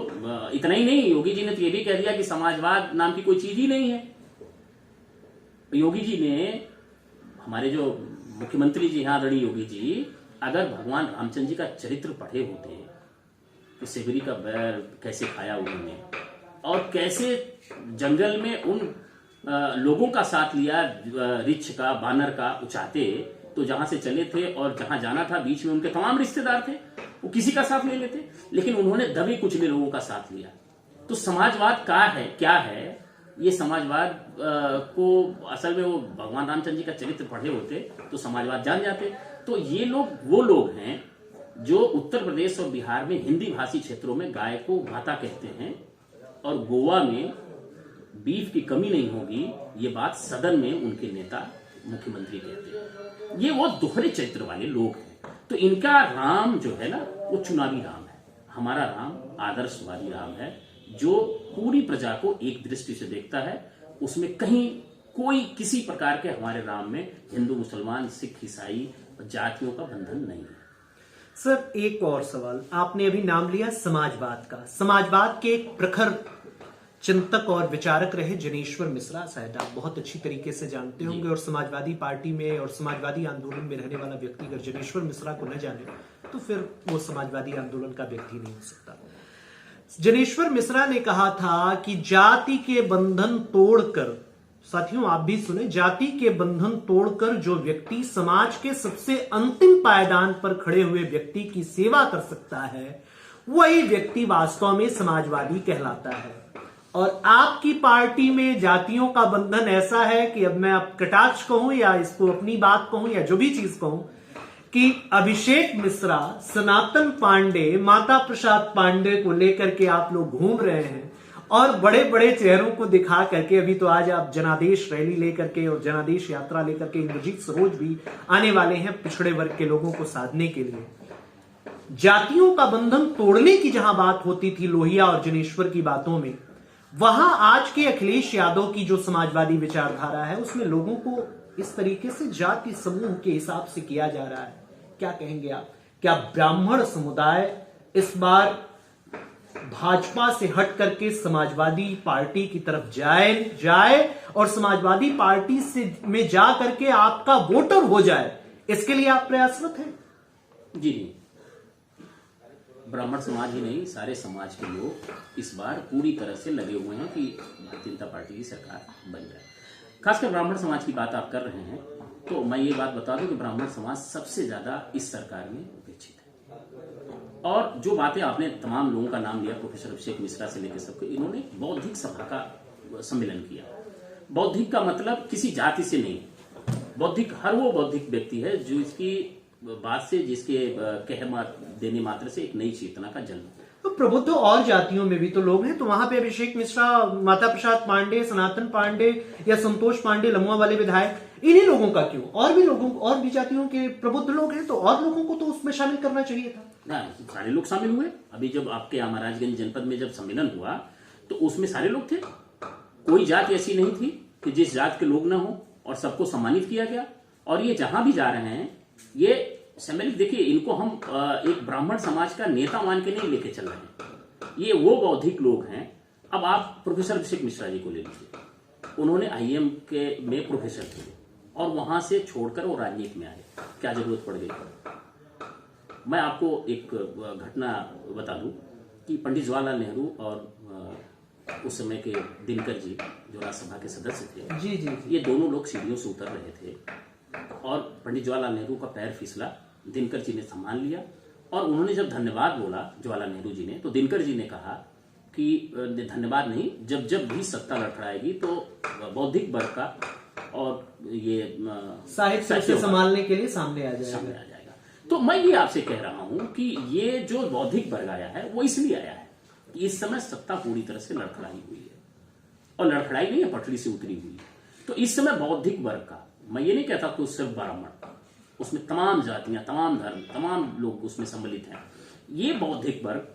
इतना ही नहीं, योगी जी ने तो ये भी कह दिया कि समाजवाद नाम की कोई चीज ही नहीं है। योगी जी ने, हमारे जो मुख्यमंत्री जी हैं आदरणीय योगी जी, अगर भगवान रामचंद्र जी का चरित्र पढ़े होते कि सेबरी का बैर कैसे खाया उन्होंने और कैसे जंगल में उन लोगों का साथ लिया, रिछ का, बानर का, उचाते, तो जहां से चले थे और जहां जाना था बीच में उनके तमाम रिश्तेदार थे, वो किसी का साथ ले लेते, लेकिन उन्होंने दबे कुचले लोगों का साथ लिया। तो समाजवाद का है क्या है, ये समाजवाद को असल में वो भगवान रामचंद्र जी का चरित्र पढ़े होते तो समाजवाद जान जाते। तो ये लोग वो लोग हैं जो उत्तर प्रदेश और बिहार में हिंदी भाषी क्षेत्रों में गाय को माता कहते हैं, और गोवा में बीफ की कमी नहीं होगी, ये बात सदन में उनके नेता मुख्यमंत्री कहते हैं। ये वो दोहरे चरित्र वाले लोग हैं। तो इनका राम जो है ना, वो चुनावी राम है। हमारा राम आदर्शवादी राम है, जो पूरी प्रजा को एक दृष्टि से देखता है। उसमें कहीं कोई किसी प्रकार के हमारे राम में हिंदू, मुसलमान, सिख, ईसाई जातियों का बंधन नहीं है। सर एक और सवाल, आपने अभी नाम लिया समाजवाद का। समाजवाद के एक प्रखर चिंतक और विचारक रहे जनेश्वर मिश्रा, शायद आप बहुत अच्छी तरीके से जानते होंगे। और समाजवादी पार्टी में और समाजवादी आंदोलन में रहने वाला व्यक्ति अगर जनेश्वर मिश्रा को न जाने तो फिर वो समाजवादी आंदोलन का व्यक्ति नहीं हो सकता। जनेश्वर मिश्रा ने कहा था कि जाति के बंधन तोड़कर, साथियों आप भी सुने, जाति के बंधन तोड़कर जो व्यक्ति समाज के सबसे अंतिम पायदान पर खड़े हुए व्यक्ति की सेवा कर सकता है, वही व्यक्ति वास्तव में समाजवादी कहलाता है। और आपकी पार्टी में जातियों का बंधन ऐसा है कि अब मैं कटाक्ष कहूं या इसको अपनी बात कहूं या जो भी चीज कहूं, कि अभिषेक मिश्रा, सनातन पांडे, माता प्रसाद पांडे को लेकर के आप लोग घूम रहे हैं और बड़े बड़े चेहरों को दिखा करके, अभी तो आज आप जनादेश रैली लेकर के और जनादेश यात्रा लेकर के इंद्रजीत सरोज भी आने वाले हैं पिछड़े वर्ग के लोगों को साधने के लिए। जातियों का बंधन तोड़ने की जहां बात होती थी लोहिया और जनेश्वर की बातों में, वहां आज के अखिलेश यादव की जो समाजवादी विचारधारा है उसमें लोगों को इस तरीके से जाति समूह के हिसाब से किया जा रहा है। क्या कहेंगे आप? क्या ब्राह्मण समुदाय इस बार भाजपा से हट करके समाजवादी पार्टी की तरफ जाए और समाजवादी पार्टी से में जा करके आपका वोटर हो जाए, इसके लिए आप प्रयासरत हैं? जी, ब्राह्मण समाज ही नहीं, सारे समाज के लोग इस बार पूरी तरह से लगे हुए हैं कि भारतीय जनता पार्टी की सरकार बन जाए। खासकर ब्राह्मण समाज की बात आप कर रहे हैं, तो मैं ये बात बता दूं कि ब्राह्मण समाज सबसे ज्यादा इस सरकार में उपेक्षित है। और जो बातें आपने तमाम लोगों का नाम लिया, प्रोफेसर अभिषेक मिश्रा से लेकर सबको, इन्होंने बौद्धिक सभा का सम्मेलन किया। बौद्धिक का मतलब किसी जाति से नहीं, बौद्धिक हर वो बौद्धिक व्यक्ति है जो इसकी बात से, जिसके कह देने मात्र से एक नई चेतना का जन्म। तो प्रबुद्ध और जातियों में भी तो लोग हैं, तो वहां पे अभिषेक मिश्रा, माता प्रसाद पांडे, सनातन पांडे या संतोष पांडे, लमुआ वाले विधायक, इन्हीं लोगों का क्यों? और भी लोगों, और भी जातियों के प्रबुद्ध लोग हैं, तो और लोगों को तो उसमें शामिल करना चाहिए था ना। सारे लोग शामिल हुए। अभी जब आपके महाराजगंज जनपद में जब सम्मेलन हुआ तो उसमें सारे लोग थे। कोई जात ऐसी नहीं थी कि जिस जात के लोग ना हो, और सबको सम्मानित किया गया। और ये जहां भी जा रहे हैं, ये सम्मिलित, देखिए इनको हम एक ब्राह्मण समाज का नेता मान के नहीं लेके चल रहे हैं, ये वो बौद्धिक लोग हैं। अब आप प्रोफेसर अभिषेक मिश्रा जी को ले लीजिए, उन्होंने आईएम के में प्रोफेसर थे और वहां से छोड़कर वो राजनीति में आए, क्या जरूरत पड़ गई? मैं आपको एक घटना बता दूं कि पंडित जवाहरलाल नेहरू और उस समय के दिनकर जी जो राज्यसभा के सदस्य थे, जी जी जी। ये दोनों लोग सीढ़ियों से उतर रहे थे और पंडित जवाहरलाल नेहरू का पैर फिसला, दिनकर जी ने संभाल लिया और उन्होंने जब धन्यवाद बोला जवाहरलाल नेहरू जी ने, तो दिनकर जी ने कहा कि धन्यवाद नहीं, जब जब भी सत्ता लड़खड़ाएगी तो बौद्धिक वर्ग का और ये साहित्य से संभालने के लिए सामने आ सामने जाएगा। आ जाएगा। तो मैं ये आपसे कह रहा हूं कि ये जो बौद्धिक वर्ग आया है वो इसलिए आया है कि इस समय सत्ता पूरी तरह से लड़खड़ाई हुई है, और लड़खड़ाई नहीं है, पटरी से उतरी हुई है। तो इस समय बौद्धिक वर्ग का, मैं ये नहीं कहता तो सिर्फ ब्राह्मण, उसमें तमाम जातियां, तमाम धर्म, तमाम लोग उसमें सम्मिलित हैं। ये बौद्धिक वर्ग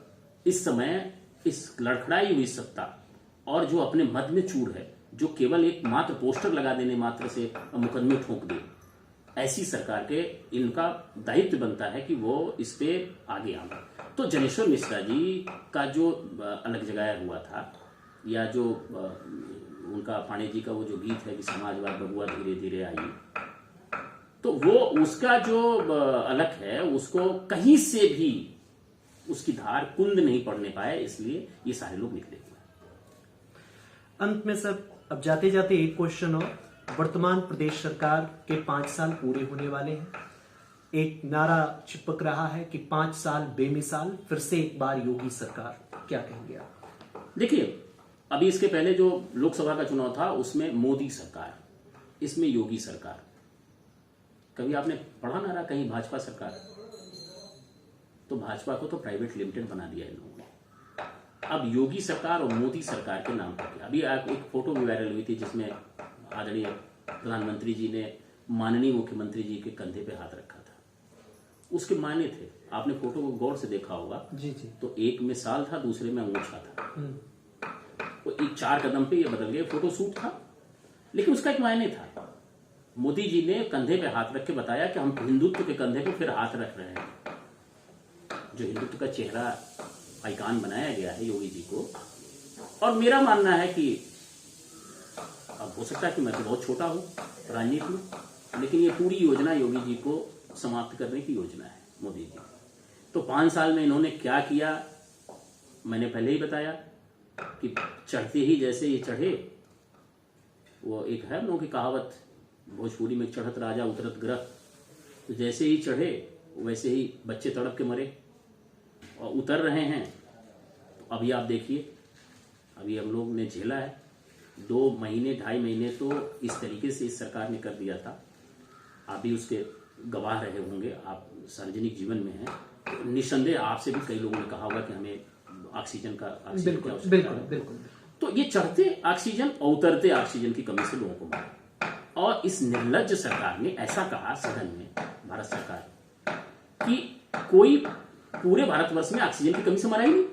इस समय इस लड़खड़ाई हुई सत्ता और जो अपने मद में चूर है, जो केवल एक मात्र पोस्टर लगा देने मात्र से मुकदमे ठोक दे, ऐसी सरकार के इनका दायित्व बनता है कि वो इस पे आगे आए। तो जनेश्वर मिश्रा जी का जो अलग जगाया हुआ था, या जो उनका पाणे जी का वो जो गीत है कि समाजवाद बबुआ धीरे धीरे आई, तो वो उसका जो अलग है, उसको कहीं से भी उसकी धार कुंद नहीं पड़ने पाए, इसलिए ये सारे लोग निकले हुए हैं। अंत में सर, अब जाते जाते एक क्वेश्चन और, वर्तमान प्रदेश सरकार के 5 साल पूरे होने वाले हैं। एक नारा चिपक रहा है कि 5 साल बेमिसाल, फिर से एक बार योगी सरकार, क्या कहेंगे आप? देखिए, अभी इसके पहले जो लोकसभा का चुनाव था उसमें मोदी सरकार, इसमें योगी सरकार। कभी आपने पढ़ा नारा कहीं भाजपा सरकार? तो भाजपा को तो प्राइवेट लिमिटेड बना दिया इन लोगों ने। अब योगी सरकार और मोदी सरकार के नाम पर अभी एक फोटो भी वायरल हुई थी जिसमें आदरणीय प्रधानमंत्री जी ने माननीय मुख्यमंत्री जी के कंधे पे हाथ रखा था। उसके मायने थे, आपने फोटो को गौर से देखा होगा। जी जी। तो एक में साल था, दूसरे में अंगूठा था। तो एक 4 कदम पे ये बदल गए, फोटो शूट था, लेकिन उसका एक मायने था। मोदी जी ने कंधे पे हाथ रख के बताया कि हम हिंदुत्व के कंधे पे फिर हाथ रख रहे हैं। जो हिंदुत्व का चेहरा आइकान बनाया गया है योगी जी को, और मेरा मानना है कि अब हो सकता है कि मैं तो बहुत छोटा हूं राजनीति में, लेकिन ये पूरी योजना योगी जी को समाप्त करने की योजना है मोदी जी। तो 5 साल में इन्होंने क्या किया, मैंने पहले ही बताया कि चढ़ते ही जैसे ये चढ़े, वो एक है लोगों की कहावत भोजपुरी में, चढ़त राजा उतरत ग्रह। तो जैसे ही चढ़े वैसे ही बच्चे तड़प के मरे, और उतर रहे हैं। तो अभी आप देखिए, अभी हम लोग ने झेला है 2 महीने 2.5 महीने, तो इस तरीके से इस सरकार ने कर दिया था। आप भी उसके गवाह रहे होंगे, आप सार्वजनिक जीवन में हैं। निस्संदेह आपसे भी कई लोगों ने कहा होगा कि हमें ऑक्सीजन की आवश्यकता है। बिल्कुल। तो ये चढ़ते ऑक्सीजन और उतरते ऑक्सीजन की कमी से लोगों को मारा। और इस निर्लज्ज सरकार ने ऐसा कहा सदन में, भारत सरकार, कि कोई पूरे भारतवर्ष में ऑक्सीजन की कमी से मरा ही नहीं।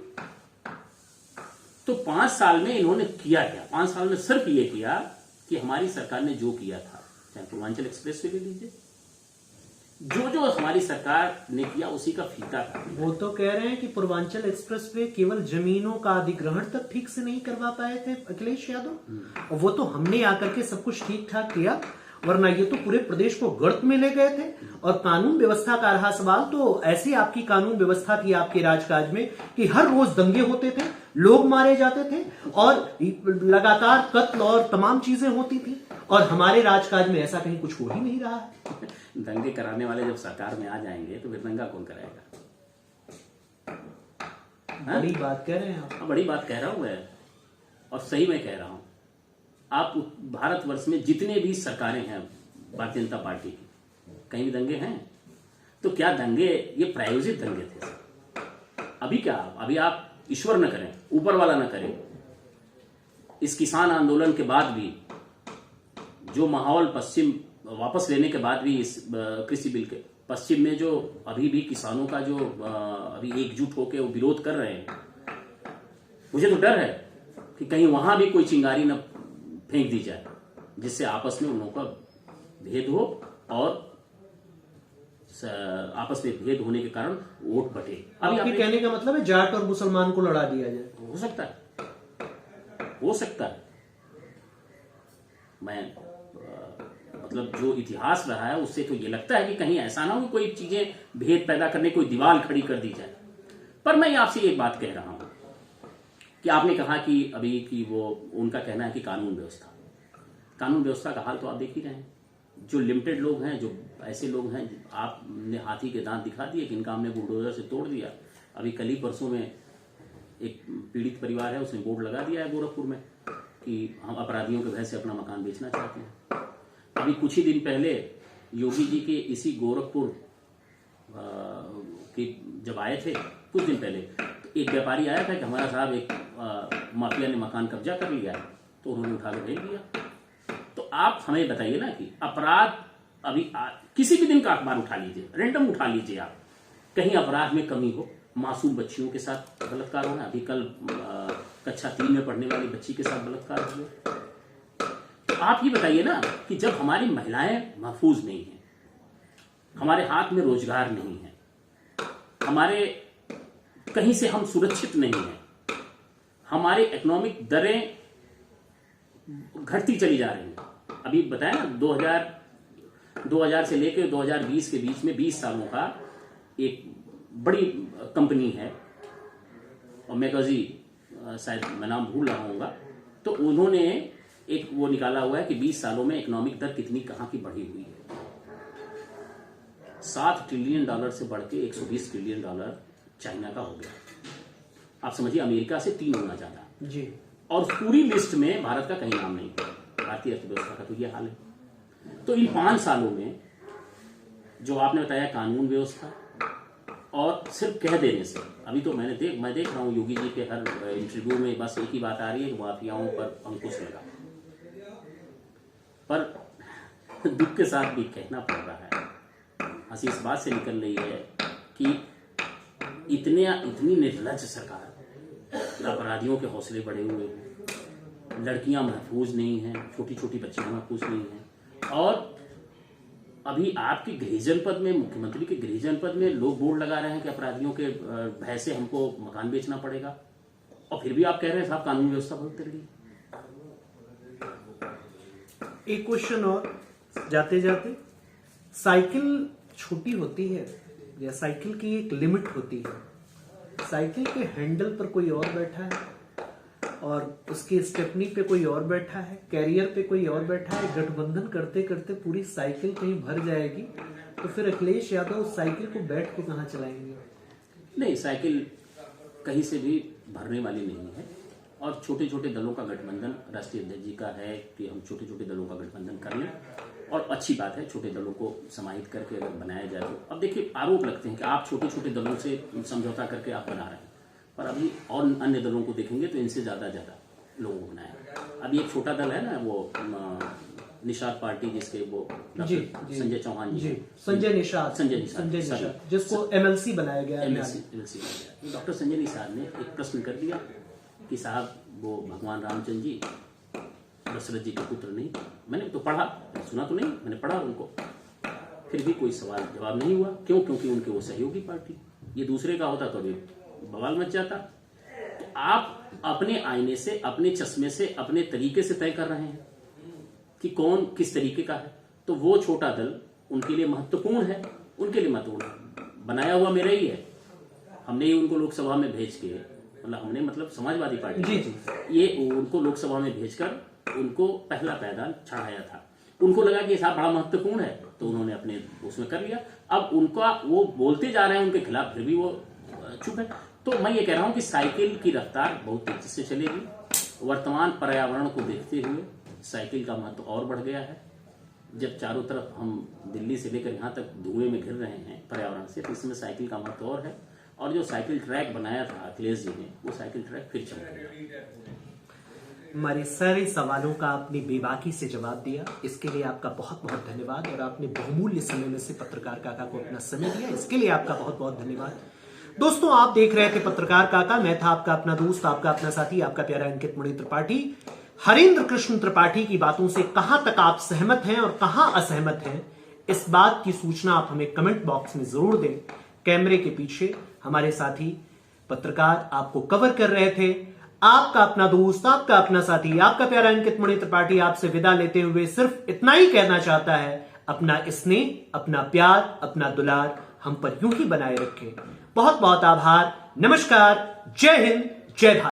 तो 5 साल में इन्होंने किया क्या? 5 साल में सिर्फ ये किया कि हमारी सरकार ने जो किया था, चाहे पूर्वांचल एक्सप्रेस वे ले लीजिए, जो हमारी सरकार ने किया उसी का फीका था। वो तो कह रहे हैं कि पूर्वांचल एक्सप्रेस वे केवल जमीनों का अधिग्रहण तक ठीक से नहीं करवा पाए थे अखिलेश यादव, और वो तो हमने आकर के सब कुछ ठीक ठाक किया, वरना ये तो पूरे प्रदेश को गर्त में ले गए थे। और कानून व्यवस्था का रहा सवाल, तो ऐसी आपकी कानून व्यवस्था थी आपके राजकाज में कि हर रोज दंगे होते थे, लोग मारे जाते थे, और लगातार कत्ल और तमाम चीजें होती थी। और हमारे राजकाज में ऐसा कहीं कुछ हो ही नहीं रहा है। दंगे कराने वाले जब सरकार में आ जाएंगे तो फिर दंगा कौन कराएगा? बड़ी बात कह रहे हैं आप। बड़ी बात कह रहा हूं मैं, और सही में कह रहा हूं। आप भारतवर्ष में जितने भी सरकारें हैं भारतीय जनता पार्टी की, कहीं भी दंगे हैं? तो क्या दंगे ये प्रायोजित दंगे थे? अभी क्या, अभी आप ईश्वर न करें, ऊपर वाला न करे, इस किसान आंदोलन के बाद भी जो माहौल पश्चिम वापस लेने के बाद भी, इस कृषि बिल के पश्चिम में जो अभी भी किसानों का जो अभी एकजुट होकर वो विरोध कर रहे हैं, मुझे तो डर है कि कहीं वहां भी कोई चिंगारी न फेंक दी जाए जिससे आपस में उन लोगों का भेद हो, और आपस में भेद होने के कारण वोट बटे। आपके कहने का मतलब है जाट और मुसलमान को लड़ा दिया जाए? हो सकता है, हो सकता है। मैं मतलब जो इतिहास रहा है उससे तो ये लगता है कि कहीं ऐसा ना हो कोई चीजें भेद पैदा करने कोई दीवार खड़ी कर दी जाए। पर मैं आपसे एक बात कह रहा हूं कि आपने कहा कि अभी कि वो उनका कहना है कि कानून व्यवस्था का हाल तो आप देख ही रहे हैं। जो लिमिटेड लोग हैं, जो ऐसे लोग हैं, आपने हाथी के दांत दिखा दिए कि इनका हमने बुलडोजर से तोड़ दिया। अभी कल ही परसों में एक पीड़ित परिवार है, उसने बोर्ड लगा दिया है गोरखपुर में कि हम अपराधियों के भय से अपना मकान बेचना चाहते हैं। अभी कुछ ही दिन पहले योगी जी के इसी गोरखपुर के जब आए थे कुछ दिन पहले, तो एक व्यापारी आया था कि हमारा साहब एक माफिया ने मकान कब्जा कर लिया है, तो उन्होंने उठा के भेज दिया। तो आप हमें बताइए ना कि अपराध अभी किसी भी दिन का अखबार उठा लीजिए, रैंडम उठा लीजिए आप, कहीं अपराध में कमी हो, मासूम बच्चियों के साथ बलात्कार हो रहा है। अभी कल कक्षा 3 में पढ़ने वाली बच्ची के साथ बलात्कार हुए। तो आप ये बताइए ना कि जब हमारी महिलाएं महफूज नहीं हैं, हमारे हाथ में रोजगार नहीं है, हमारे कहीं से हम सुरक्षित नहीं हैं, हमारी इकोनॉमिक दरें घटती चली जा रही हैं। अभी बताया ना 2000 से लेकर 2020 के बीच में 20 सालों का एक बड़ी कंपनी है, और मैगजी शायद मैं नाम भूल रहा हूँगा, तो उन्होंने एक वो निकाला हुआ है कि 20 सालों में इकोनॉमिक दर कितनी कहाँ की बढ़ी हुई है। $7 ट्रिलियन से बढ़ के $120 ट्रिलियन चाइना का हो गया। आप समझिए अमेरिका से 3 गुना ज्यादा जी। और पूरी लिस्ट में भारत का कहीं नाम नहीं है। भारतीय अर्थव्यवस्था का तो ये हाल है। तो इन 5 सालों में जो आपने बताया कानून व्यवस्था, और सिर्फ कह देने से, अभी तो मैं देख रहा हूँ योगी जी के हर इंटरव्यू में बस एक ही बात आ रही है कि माफियाओं पर अंकुश लगा। पर दुख के साथ भी कहना पड़ रहा है, हंसी इस बात से निकल रही है कि इतनी निर्लज्ज सरकार, अपराधियों के हौसले बढ़े हुए हैं, लड़कियां महफूज नहीं हैं, छोटी छोटी बच्चियां महफूज नहीं हैं। और अभी आपके गृह जनपद में, मुख्यमंत्री के गृह जनपद में लोग बोर्ड लगा रहे हैं कि अपराधियों के भय से हमको मकान बेचना पड़ेगा, और फिर भी आप कह रहे हैं साहब कानून व्यवस्था बहुत तगड़ी। एक क्वेश्चन और जाते जाते, साइकिल छोटी होती है या साइकिल की एक लिमिट होती है? साइकिल के हैंडल पर कोई और बैठा है और उसकी स्टेपनी पे कोई और बैठा है, कैरियर पे कोई और बैठा है। गठबंधन करते करते पूरी साइकिल कहीं भर जाएगी, तो फिर अखिलेश यादव उस साइकिल को बैठ के कहाँ चलाएंगे? नहीं, साइकिल कहीं से भी भरने वाली नहीं है। और छोटे छोटे दलों का गठबंधन राष्ट्रीय अध्यक्ष जी का है कि हम छोटे छोटे दलों का गठबंधन कर लें, और अच्छी बात है, छोटे दलों को समाहित करके अगर बनाया जाए तो। अब देखिए, आरोप लगते हैं कि आप छोटे छोटे दलों से समझौता करके आप बना रहे हैं, पर अभी और अन्य दलों को देखेंगे तो इनसे ज्यादा लोगों को बनाया। अभी एक छोटा दल है ना, वो निषाद पार्टी, जिसके वो संजय चौहान जी, संजय निषाद जिसको एमएलसी बनाया गया है। डॉक्टर संजय निषाद ने एक प्रश्न कर दिया कि साहब वो भगवान रामचंद्र जी दशरथ जी के पुत्र नहीं। मैंने तो पढ़ा, सुना तो नहीं, मैंने पढ़ा उनको, फिर भी कोई सवाल जवाब नहीं हुआ। क्यों? क्योंकि उनके वो सहयोगी पार्टी, ये दूसरे का होता तो अभी बवाल मच जाता। तो आप अपने आईने से, अपने चश्मे से, अपने तरीके से तय कर रहे हैं कि कौन किस तरीके का है। तो वो छोटा दल उनके लिए महत्वपूर्ण है, उनके लिए महत्वपूर्ण बनाया हुआ मेरा ही है। हमने ही उनको लोकसभा में भेज के, मतलब समाजवादी पार्टी ये उनको लोकसभा में भेजकर उनको पहला पैदान चढ़ाया था। उनको लगा कि साहब बड़ा महत्वपूर्ण है, तो उन्होंने अपने उसमें कर लिया। अब उनका वो बोलते जा रहे हैं उनके खिलाफ, फिर भी वो चुप है। तो मैं ये कह रहा हूं कि साइकिल की रफ्तार बहुत तेजी से चलेगी। वर्तमान पर्यावरण को देखते हुए साइकिल का महत्व और बढ़ गया है। जब चारों तरफ हम दिल्ली से लेकर यहाँ तक धुएं में घिर रहे हैं पर्यावरण से, तो इसमें साइकिल का महत्व और है। और जो साइकिल ट्रैक बनाया था अखिलेश जी ने, वो साइकिल ट्रैक फिर चमकेगा। हमारे सारे सवालों का आपने बेबाकी से जवाब दिया, इसके लिए आपका बहुत बहुत धन्यवाद। और आपने बहुमूल्य समय में से पत्रकार काका को अपना समय दिया, इसके लिए आपका बहुत बहुत धन्यवाद। दोस्तों, आप देख रहे थे पत्रकार काका, मैं था आपका अपना दोस्त, आपका अपना साथी, आपका प्यारा अंकित मणि त्रिपाठी। हरेंद्र कृष्ण त्रिपाठी की बातों से कहां तक आप सहमत हैं और कहां असहमत हैं, इस बात की सूचना आप हमें कमेंट बॉक्स में जरूर दें। कैमरे के पीछे हमारे साथी पत्रकार आपको कवर कर रहे थे। आपका अपना दोस्त, आपका अपना साथी, आपका प्यारा अंकित मणि त्रिपाठी आपसे विदा लेते हुए सिर्फ इतना ही कहना चाहता है, अपना स्नेह, अपना प्यार, अपना दुलार हम पर यूं ही बनाए रखें। बहुत बहुत आभार, नमस्कार, जय हिंद, जय भारत।